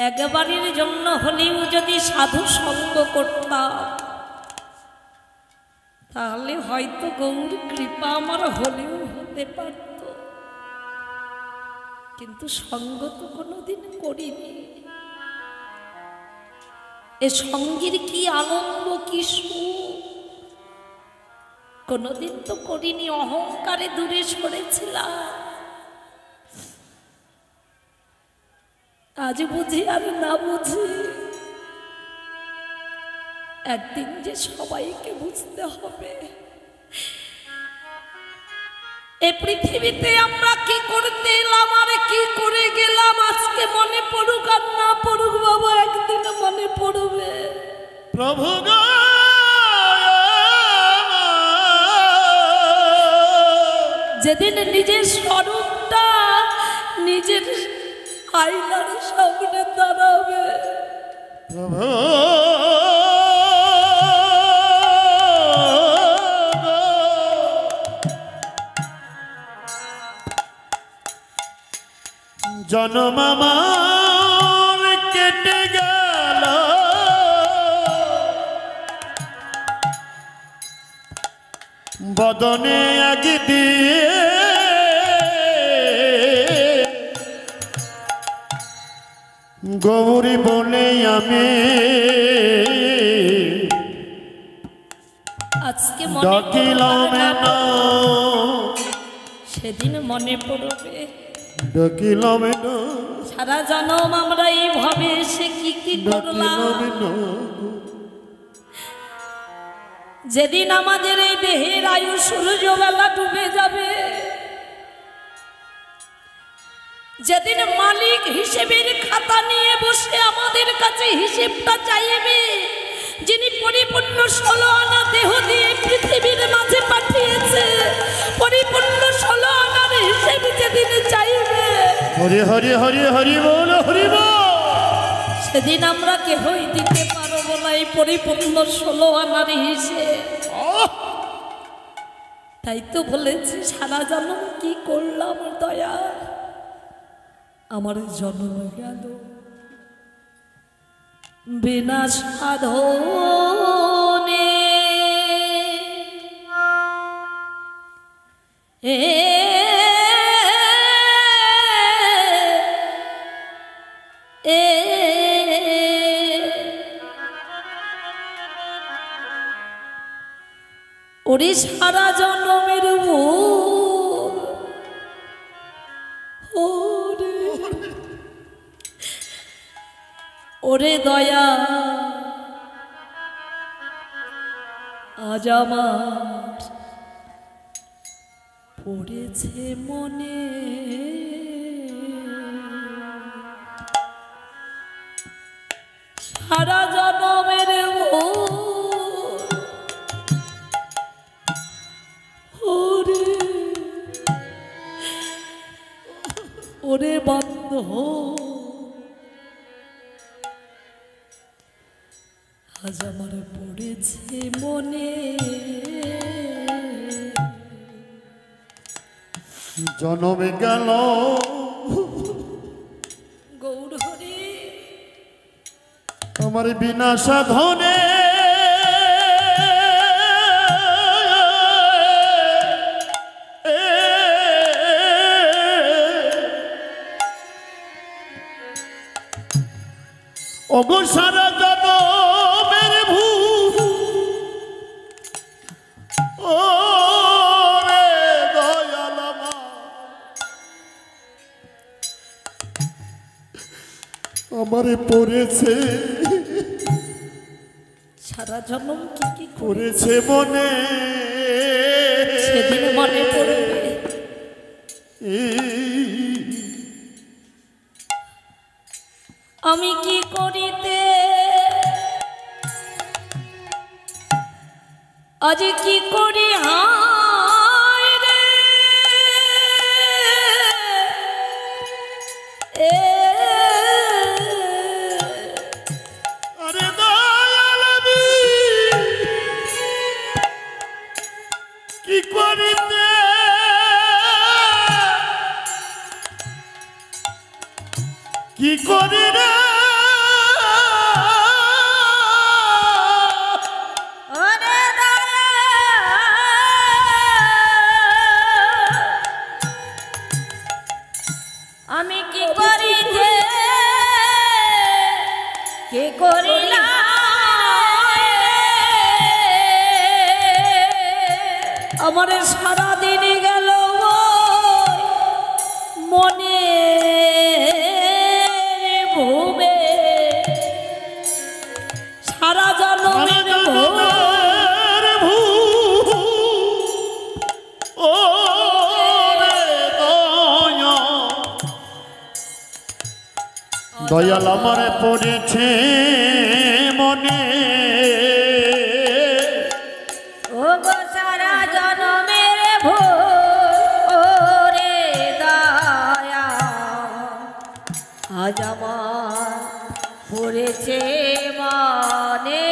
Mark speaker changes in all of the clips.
Speaker 1: একবারের জন্য হলেও যদি সাধু সঙ্গ করতাম তাহলে হয়তো গৌর কৃপা আমার হলেও হতে পারত, কিন্তু সঙ্গ তো কোনোদিন করিনি। এ সঙ্গীর কি আনন্দ, কি সুখ কোনোদিন তো করিনি। অহংকারে দূরে সরেছিলাম, আজ বুঝি আর না বুঝি একদিন যে সবাইকে বুঝতে হবে এ পৃথিবীতে আমরা কি করতে এলাম আর কি করে গেলাম। আজকে মনে পড়ুক আর না পড়ুক বাবা, একদিন মনে পড়বে।
Speaker 2: প্রভু
Speaker 1: যেদিন নিজের স্বরূপটা নিজের আয়নার সামনে দাঁড়াবে,
Speaker 2: প্রভু জনম আমার কেটে গেল, বদনে আগে দিয়ে গৌরী বলে আমি
Speaker 1: আজকে
Speaker 2: ডাকিলাম না,
Speaker 1: সেদিন মনে পড়বে।
Speaker 2: ডাকিলাম না,
Speaker 1: সারা জনম আমরা এইভাবে এসে কি কি করলাম। যেদিন আমাদের এই দেহের আয়ু সূর্যবেলা ডুবে যাবে, যেদিন মালিক হিসেবের খাতা নিয়ে বসে আমাদের কাছে হিসেবটা চাইবে, যিনি পরিপূর্ণ 16 আনা দেহ দিয়ে পৃথিবীর মাঝে পাঠিয়েছে, পরিপূর্ণ 16 আনার হিসেব যেদিন চাইবে,
Speaker 2: হরি হরি হরি হরি বল হরি বল,
Speaker 1: সেদিন আমরা কেহই দিতে পারবো না এই পরিপূর্ণ 16 আনার হিসেব। তাই তো বলেছি সারা জন্ম কি করলাম দয়া, আমার জন্ম গেল বিনা সাধনে। ওরে সারা জন্মের ভুল, ওরে দয়া আজ আমার পড়েছে মনে। সারা জন্মের ওরে ওরে বন্ধ আজ আমার পড়েছে মনে।
Speaker 2: জনমে গেল
Speaker 1: গৌর হরি
Speaker 2: আমার বিনা সাধনে, ওগো সারা জনমের ভুল, ওরে দয়াল আমারে পড়েছে,
Speaker 1: সারা জন্ম কি কি
Speaker 2: করেছে মনে,
Speaker 1: সেদিন মনে পড়বে। আমি কি করিতে আজ কি করি হায় রে,
Speaker 2: আরে দয়াল কি করিতে কি করি রে
Speaker 1: কি করিতে কে করিলা আমার সারাদিন গেল মনে ভূমে সারা জন্মের
Speaker 2: দয়াল আমার পড়েছে মনে
Speaker 1: ও গো সারা জন্মের ভোরে দয়া আজ আমার পড়েছে মানে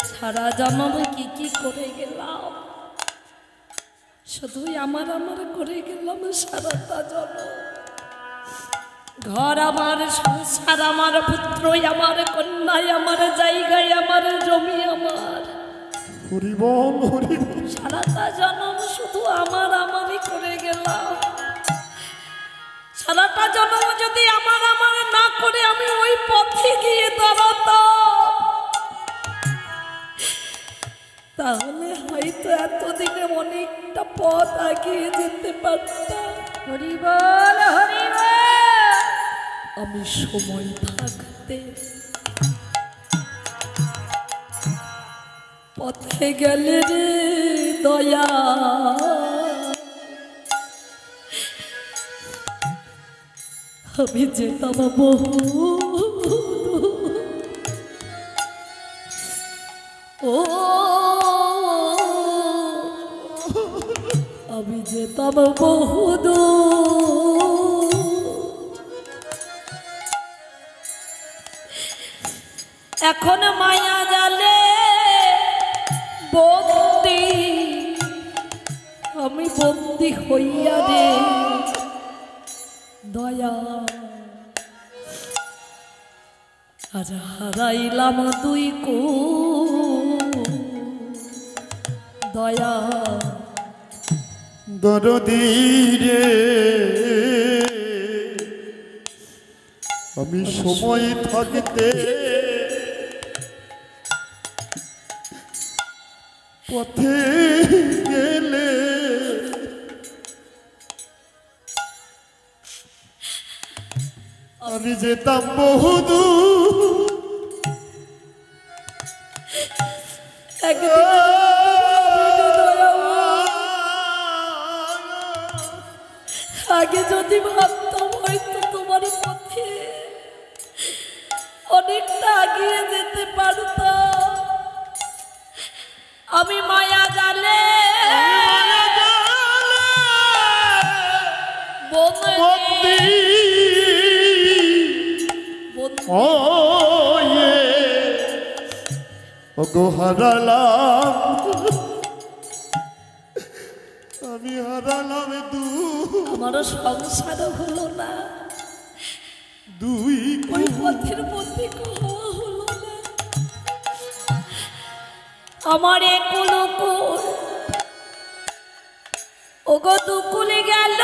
Speaker 1: সারা জন্ম কি করে গেলাম শুধুই আমার করে গেলাম সারাটা জন্ম ঘর আমার সংসার আমার পুত্রই আমার কন্যাই আমার জায়গায় আমার জমি আমার
Speaker 2: হরিবল হরিবল
Speaker 1: সারাটা জন্ম শুধু আমারই করে গেলাম সারাটা জন্ম যদি আমার না করে আমি ওই পথে গিয়ে দাঁড়াতাম তাহলে হয়তো এতদিনে অনেকটা পথ এগিয়ে যেতে পারতাম হরিবল হরিবল আমি সময় থাকতে পথে গেলে রে দয়া আমি যেতাম বহু ও আমি যেতাম বহুদূর এখন মায়া জালে বন্দি আমি বন্দি হইয়া রে দয়া আজ হারাইলাম দুই কো দয়া
Speaker 2: দরদি রে আমি সময় থাকতে পথে গেলে আমি যেতাম বহুদূর
Speaker 1: আগে যদি ভাবতাম হয়তো তোমার পথে অনেকটা এগিয়ে যেতে পারতাম আমি মায়া জালে
Speaker 2: ওগো হারালাম আমি হারালাম
Speaker 1: আমারও সংসার হলো না
Speaker 2: দুই
Speaker 1: ওই পথের মধ্যে হওয়া হলো না আমার কুলকুল ওগো দুকুলে গেল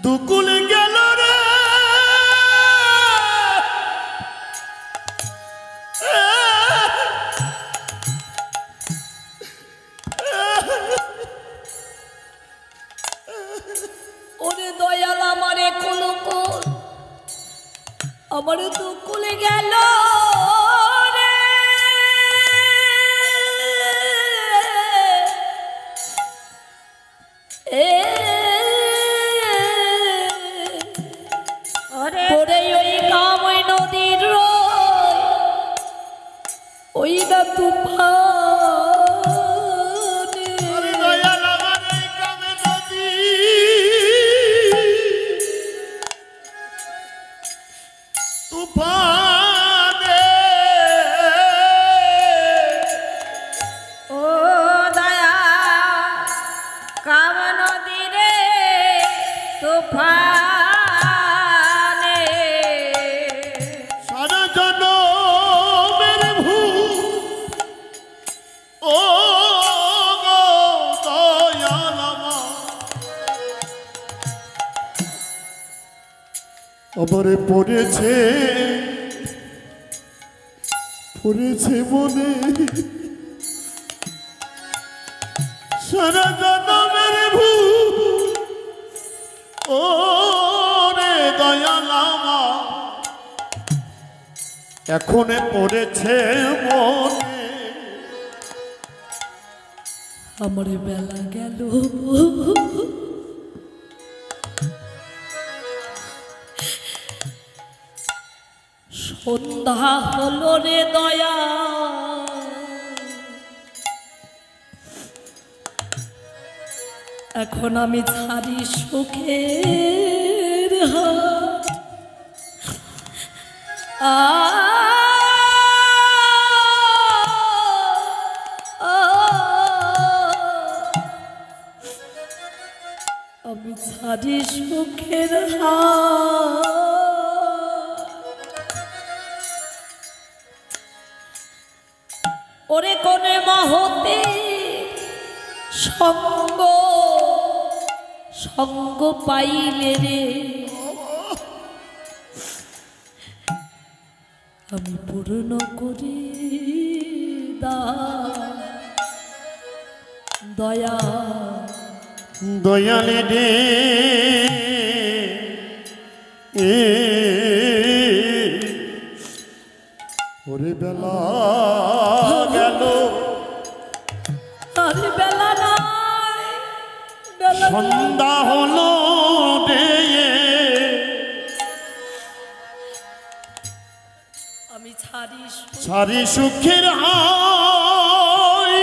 Speaker 2: দুকুল গেল রে
Speaker 1: ওরে দয়াল আমারে কুলকুল আমারে দুকুলে গেল ওই না তুফানে
Speaker 2: তুফানে
Speaker 1: ও দয়া কাম নদীরে তুফানে
Speaker 2: সারা জনমের ভূত ও গো দয়াল আমার আমারে পড়েছে মনে সারা জনমের ভূত ও রে দয়াল আমার এখন পড়েছে মনে
Speaker 1: আমার বেলা গেল সন্ধ্যা হলো রে দয়া এখন আমি ছাড়ি সুখের হাত আমি ছাড়ি সুখের হাত ওরে কোনে মহতে সঙ্গ পাইলে রে আমি পূর্ণ করি দয়া
Speaker 2: দয়ালে রে ওরে বেলা গেল
Speaker 1: আরে বেলা নাই বেলা
Speaker 2: সন্ধ্যা হলো রে
Speaker 1: আমি
Speaker 2: ছাড়ি সুখের হাই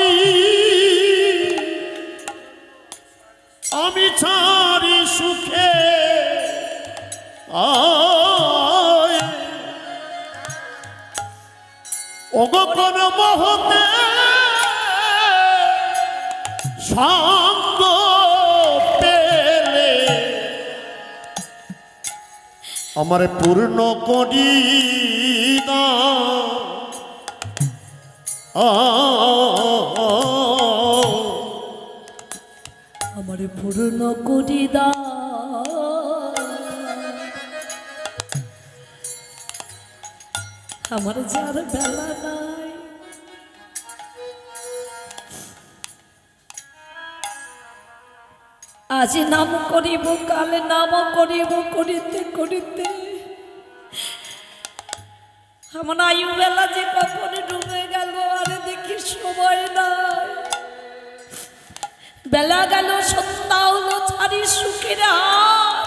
Speaker 2: আমি ছাড়ি সুখে ওগো কোন মহতে সঙ্গ পেলে আমারে পূর্ণ করি
Speaker 1: আমারে পূর্ণ করি আমার যার বেলা নাই আজ নাম করিব কালে নাম করিব করিতে করিতে আমার আয়ু বেলা যে কখন ডুবে গেল আরে দেখি সময় নাই বেলা গেল সন্ধ্যা হলো ছাড়ি সুখের হাত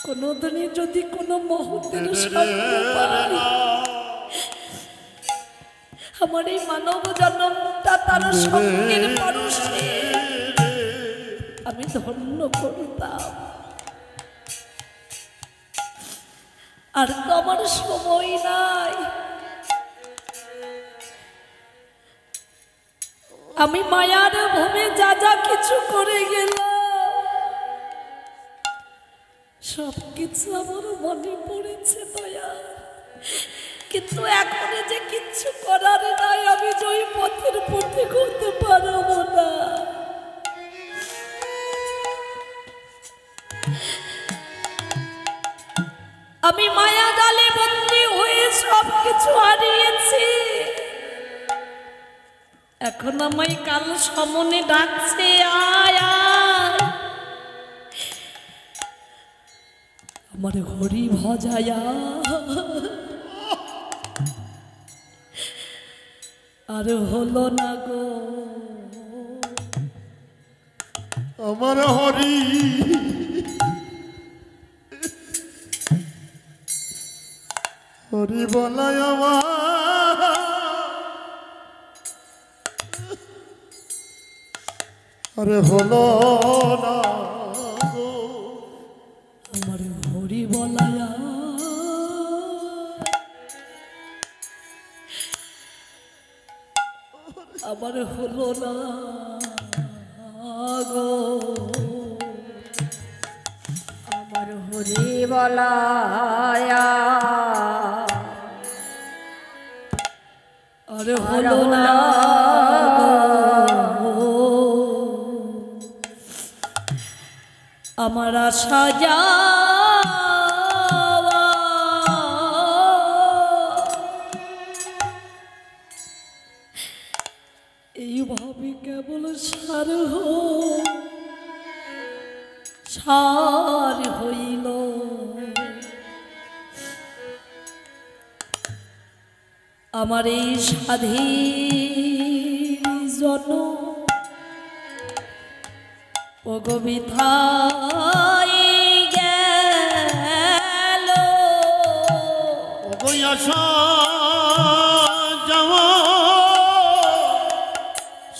Speaker 1: কোনদিনই যদি কোনো মুহূর্তের সঙ্গ পাই আমার এই মানব জন্মটা তার সঙ্গের পরশে আমি ধন্য করতাম আর তো আমার সময় নাই আমি মায়ার ভূমে যা যা কিছু করে গেলাম সব কিছু আমার মনে পড়েছে দয়া কিন্তু এখন যে কিচ্ছু করার নাই আমি যে ওই পথের পথে করতে পারবো না আমি মায়া জালে বন্দী হয়ে সব কিছু হারিয়েছি এখন আমায় কাল সমনে ডাকছে আয় আয় আমার হরি ভজায়া আর হলো না গো
Speaker 2: আমার হরি হরি বলাই আমার আরে হলো না গো
Speaker 1: আমার হরি বলায়া আমার আর হলো না গো
Speaker 3: আমার হরি বলায়া
Speaker 1: আর হলো না গো আমার আশা যাওয়া এইভাবে কেবল সার হইল আমার এই স্বাধীন জন অগবিথায় গেল
Speaker 2: ওগো আশা যাওয়া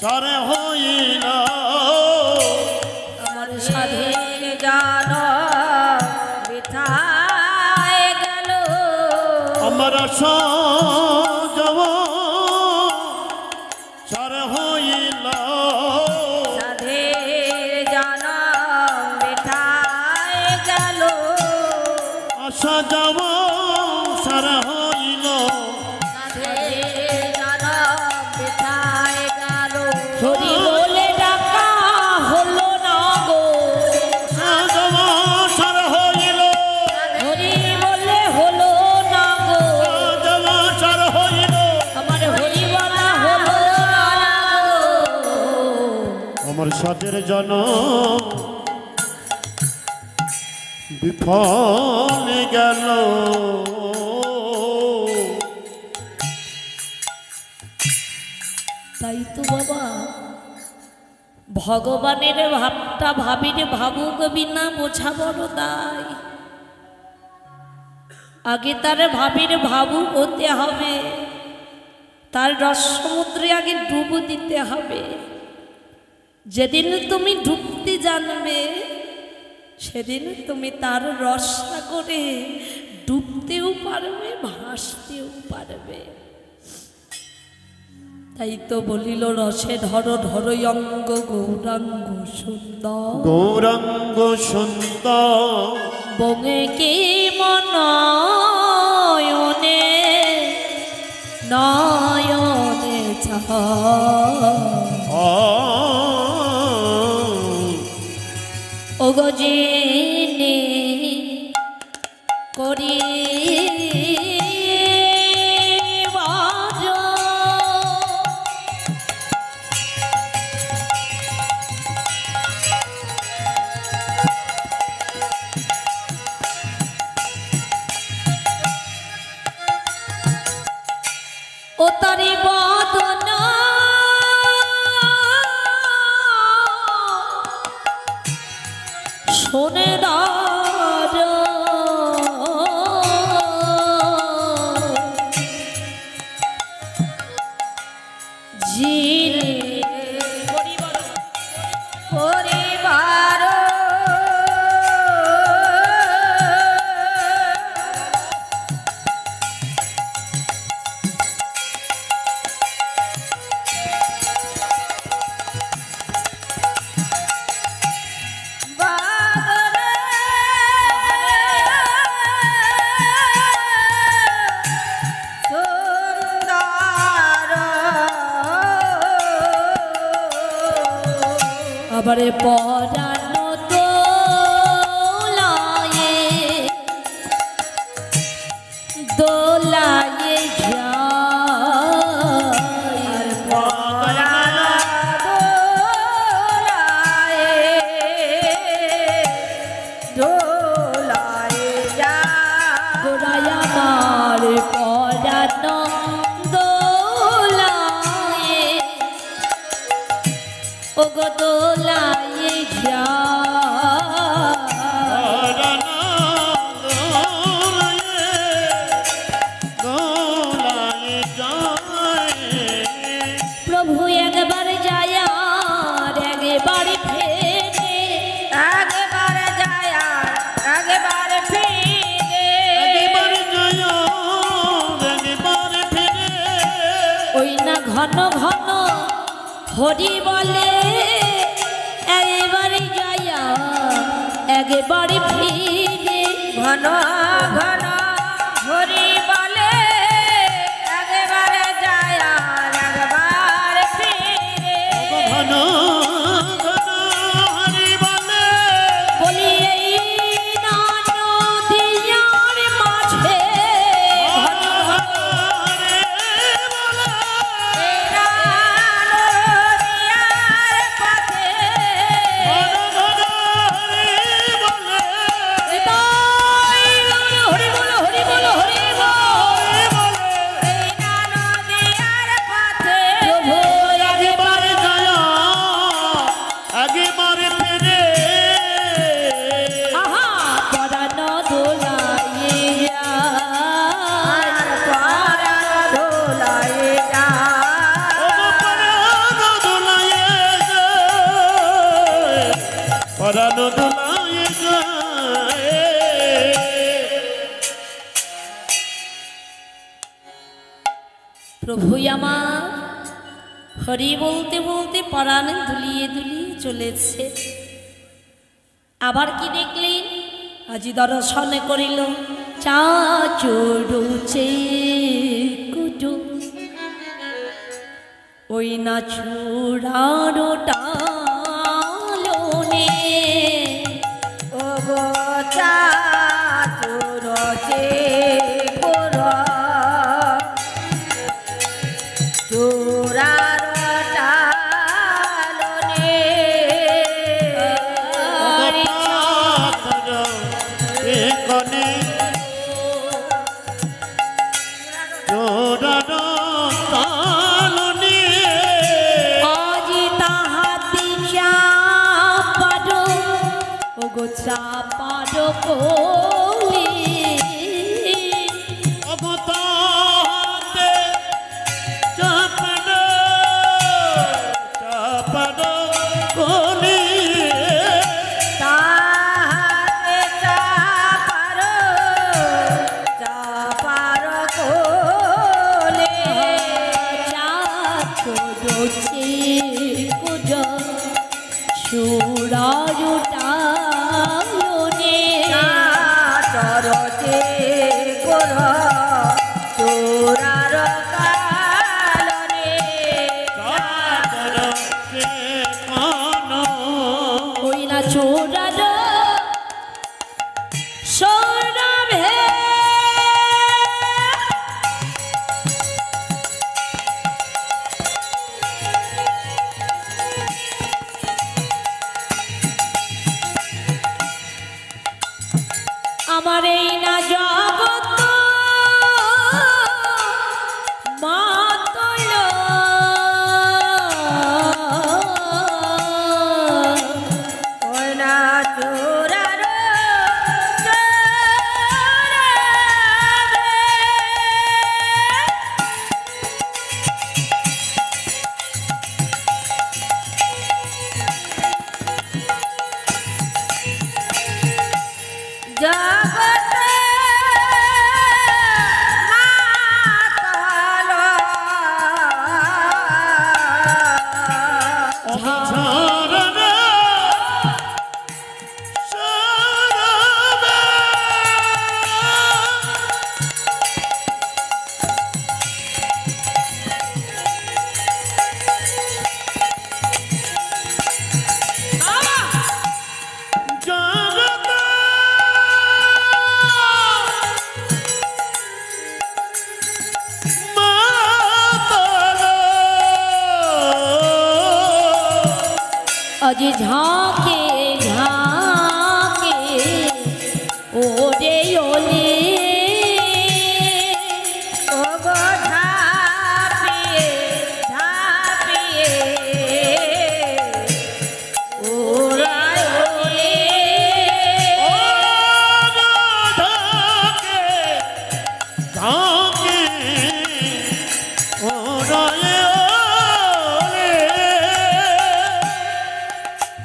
Speaker 2: সারে হইল
Speaker 3: আমার স্বাধীন জান বিথায় গেল
Speaker 2: আমার আশা যাওয়া সারে হইল
Speaker 3: স্বাধীন জান বিথায় গেল
Speaker 2: আশা যাওয়া সারে হইল
Speaker 3: স্বাধীন জান বিথায় গেল
Speaker 1: হরি বলে ডাকা হলো না গো
Speaker 2: আশা যাওয়া সারে হইল
Speaker 1: হরি বলে হলো না গো
Speaker 2: আশা যাওয়া সারে হইল
Speaker 1: আমার হরি বলা হলো না গো
Speaker 2: আমার সাথের জন বিফলে গেল
Speaker 1: তাই তো বাবা ভগবানের ভাবটা ভাবির ভাবুক বিনা বোঝা বড় দায় আগে তার ভাবির ভাবুক হতে হবে তার রস সমুদ্রে আগে ডুব দিতে হবে যেদিন তুমি ডুবতে জানবে সেদিন তুমি তার রস সাগরে ডুবতেও পারবে ভাসতেও পারবে তাই তো বলিল রসে ধরো ধরো অঙ্গ গৌরাঙ্গ সুন্দর
Speaker 2: গৌরাঙ্গ সুন্দর
Speaker 1: বঙে কি মনয়নে নয়নে ও গজিনী করি ও তারি বদনা সোনেদার জিরে
Speaker 3: পরিবার
Speaker 1: আবারে পরানো দোলায়ে দোলায়ে যায়
Speaker 3: পরানো দোলায়ে দোলায়ে যায়
Speaker 1: গোড়ায় আমার পরানো দোলায়ে ও গো দোলায়ে যায় প্রভু একবার যায় আর একবার ফেরে
Speaker 3: একবার যায় একবার ফিরে
Speaker 1: ওই না ঘন ঘন হরি বলে এবারে যায়া একবারে ফিরে
Speaker 3: ঘন ঘন হরি বলে একবারে যায় আর একবার ফিরে
Speaker 2: ঘন ঘন হরি বলে
Speaker 1: বলি এই না নদীয়ার মাঝে ঘন ঘন
Speaker 2: হরি বলে
Speaker 3: নদিয়ার পথে
Speaker 2: ঘন ঘন হরি বলে
Speaker 1: হরি বলো হরি বলো হরি বল
Speaker 3: নদিয়ার পথে
Speaker 1: প্রভু
Speaker 2: একবার যায়া একবার ফিরে
Speaker 1: আহা পরাণ দোলায়ে যায়
Speaker 3: আর পরাণ দোলায়
Speaker 2: পরাণ দোলায় যায়
Speaker 1: প্রভু আমার হরি বলতে বলতে পরাণ দুলিয়ে দুলিয়ে চলেছে। আবার কি দেখলেন? আজি দর্শন করিল চাচুরুচে কুটু ওই না চূড়ারো টালনে
Speaker 3: ও গো চাতুর চে পুর চূড়ার টালনে
Speaker 2: কনে চোরানো তালনে
Speaker 1: আজি তাহাতি চাপারো ও গো চাপারো কোলে
Speaker 2: অবতাতে চাপড়ো চাপড়ো কোনি
Speaker 3: তাহাতে চাপার কোলে
Speaker 1: চাচুরুচে কুটু চূড়ারো টালনে
Speaker 3: চাচর চে পুর চূড়ার কালনে
Speaker 2: চাদর কে কানো
Speaker 1: ওই না চূড়ারো সৌরভে আমার এই না জগৎ মাতল
Speaker 3: ওই না চূড়ার জগত মাতাল
Speaker 2: ঝরনা সরবে জগত মাতাল
Speaker 1: আজ ঝাঁকে ঝাঁকে ওরে ওলে
Speaker 3: ও গো ঝাঁপিয়ে ঝাঁপিয়ে ওরায় ওলে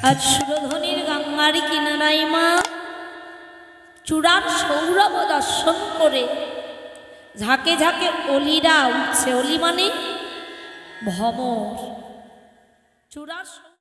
Speaker 1: আজ সুরধনির গঙ্গার কিনারায় মা চূড়ার সৌরভ দর্শন করে ঝাঁকে ঝাঁকে অলিরা উঠছে। অলি মানে ভ্রমর। চূড়ার